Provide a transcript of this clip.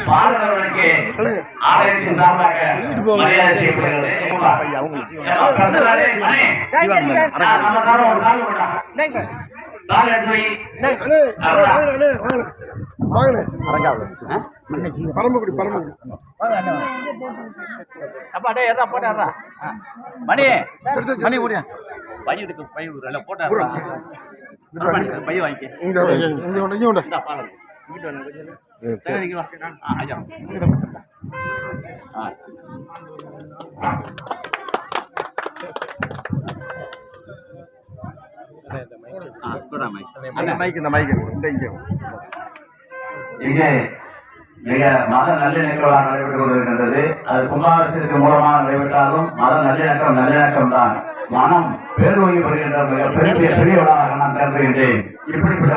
பாடல்களுக்கு ஆலயத்தின் சார்பாக மரியாதை செய்யப்படுகிறது. மணி மணி ஓடியா பையனுக்கு பையன் போட்டா பையன் வாங்கி மிக மத நல்லிணக்கமாக நடைபெற்றுக் கொண்டிருக்கின்றது. அது கும்பாபிஷேகத்தின் மூலமாக நடைபெற்றாலும் மத நல்லிணக்கம் தான் மனம் பேர்வழிப்படுகின்ற மிக பெரிய விழாவாக நான் கருதுகின்றேன். இப்படிப்பட்ட